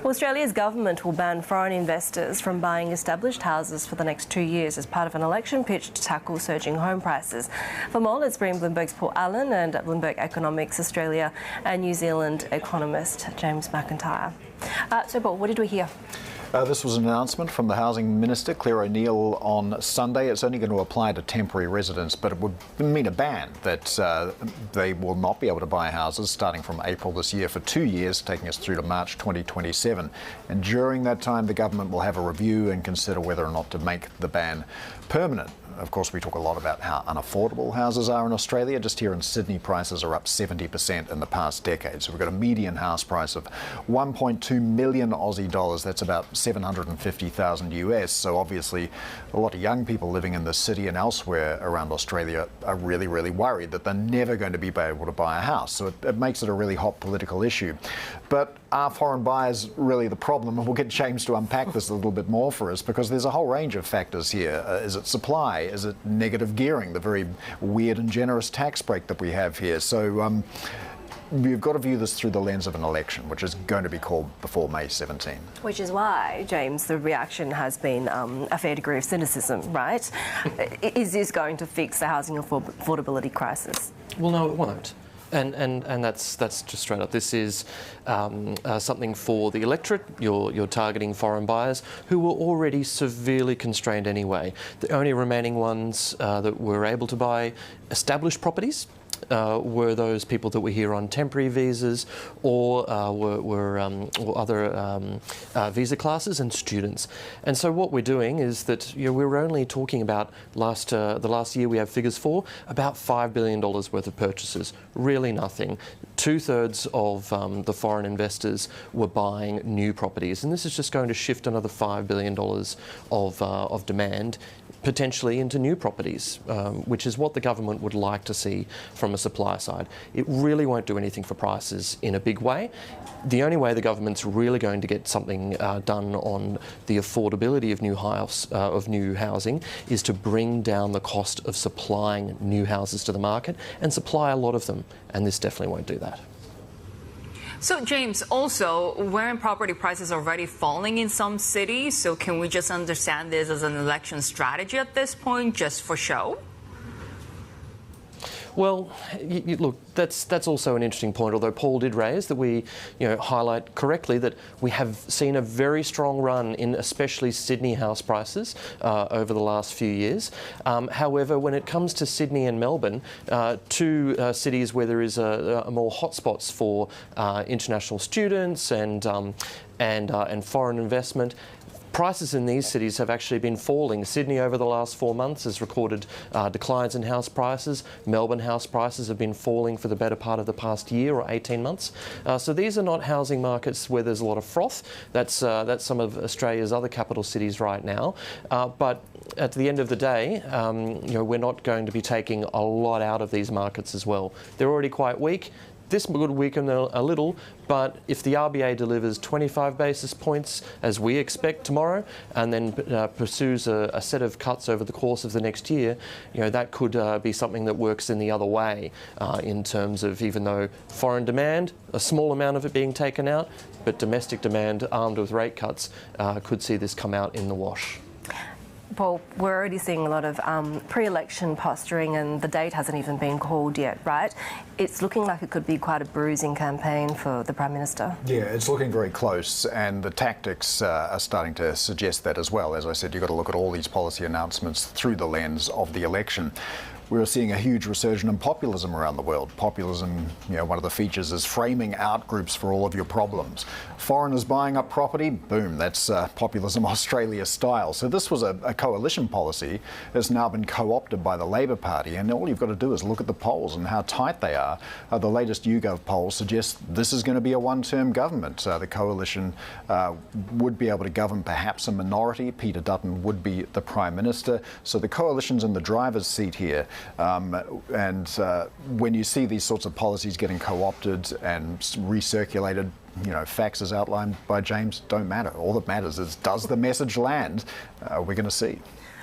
Well, Australia's government will ban foreign investors from buying established houses for the next 2 years as part of an election pitch to tackle surging home prices. For more, let's bring Bloomberg's Paul Allen and Bloomberg Economics Australia and New Zealand economist James McIntyre. So, Paul, what did we hear? This was an announcement from the Housing Minister, Claire O'Neill, on Sunday. It's only going to apply to temporary residents, but it would mean a ban that they will not be able to buy houses starting from April this year for 2 years, taking us through to March 2027. And during that time, the government will have a review and consider whether or not to make the ban permanent. Of course, we talk a lot about how unaffordable houses are in Australia. Just here in Sydney, prices are up 70% in the past decade. So we've got a median house price of 1.2 million Aussie dollars. That's about 750,000 US. So obviously, a lot of young people living in the city and elsewhere around Australia are really, really worried that they're never going to be able to buy a house. So it makes it a really hot political issue. But are foreign buyers really the problem? And we'll get James to unpack this a little bit more for us, because there's a whole range of factors here. Is it supply? Is it negative gearing, the very weird and generous tax break that we have here? So you've got to view this through the lens of an election, which is going to be called before May 17. Which is why, James, the reaction has been a fair degree of cynicism, right? Is this going to fix the housing affordability crisis? Well, no, it won't. And that's just straight up. This is something for the electorate. You're targeting foreign buyers who were already severely constrained anyway. The only remaining ones that were able to buy established properties were those people that were here on temporary visas or were other visa classes and students. And so what we're doing is that we're only talking about the last year we have figures for about $5 billion worth of purchases. Really nothing. 2/3 of the foreign investors were buying new properties, and this is just going to shift another $5 billion of demand potentially into new properties, which is what the government would like to see from a supply side. It really won't do anything for prices in a big way. The only way the government's really going to get something done on the affordability of new housing is to bring down the cost of supplying new houses to the market and supply a lot of them, and this definitely won't do that. So, James, also, wherein property prices are already falling in some cities, so can we just understand this as an election strategy at this point, just for show? Well, look, that's also an interesting point, although Paul did raise that we highlight correctly that we have seen a very strong run in especially Sydney house prices over the last few years. However, when it comes to Sydney and Melbourne, two cities where there is a more hotspots for international students and foreign investment, prices in these cities have actually been falling. Sydney over the last 4 months has recorded declines in house prices. Melbourne house prices have been falling for the better part of the past year or 18 months. So these are not housing markets where there's a lot of froth. That's some of Australia's other capital cities right now. But at the end of the day, we're not going to be taking a lot out of these markets as well. They're already quite weak. This would weaken a little, but if the RBA delivers 25 basis points, as we expect tomorrow, and then pursues a set of cuts over the course of the next year, that could be something that works in the other way in terms of, even though foreign demand, a small amount of it being taken out, but domestic demand armed with rate cuts could see this come out in the wash. Paul, we're already seeing a lot of pre-election posturing, and the date hasn't even been called yet, right? It's looking like it could be quite a bruising campaign for the Prime Minister. Yeah, it's looking very close, and the tactics are starting to suggest that as well. As I said, you've got to look at all these policy announcements through the lens of the election. We're seeing a huge resurgence in populism around the world. Populism, one of the features is framing out groups for all of your problems. Foreigners buying up property, boom, that's populism Australia style. So this was a coalition policy that's now been co-opted by the Labor Party, and all you've got to do is look at the polls and how tight they are. The latest YouGov poll suggests this is going to be a one-term government. The coalition would be able to govern perhaps a minority. Peter Dutton would be the Prime Minister. So the coalition's in the driver's seat here. When you see these sorts of policies getting co-opted and recirculated, facts as outlined by James don't matter. All that matters is, does the message land? We're going to see.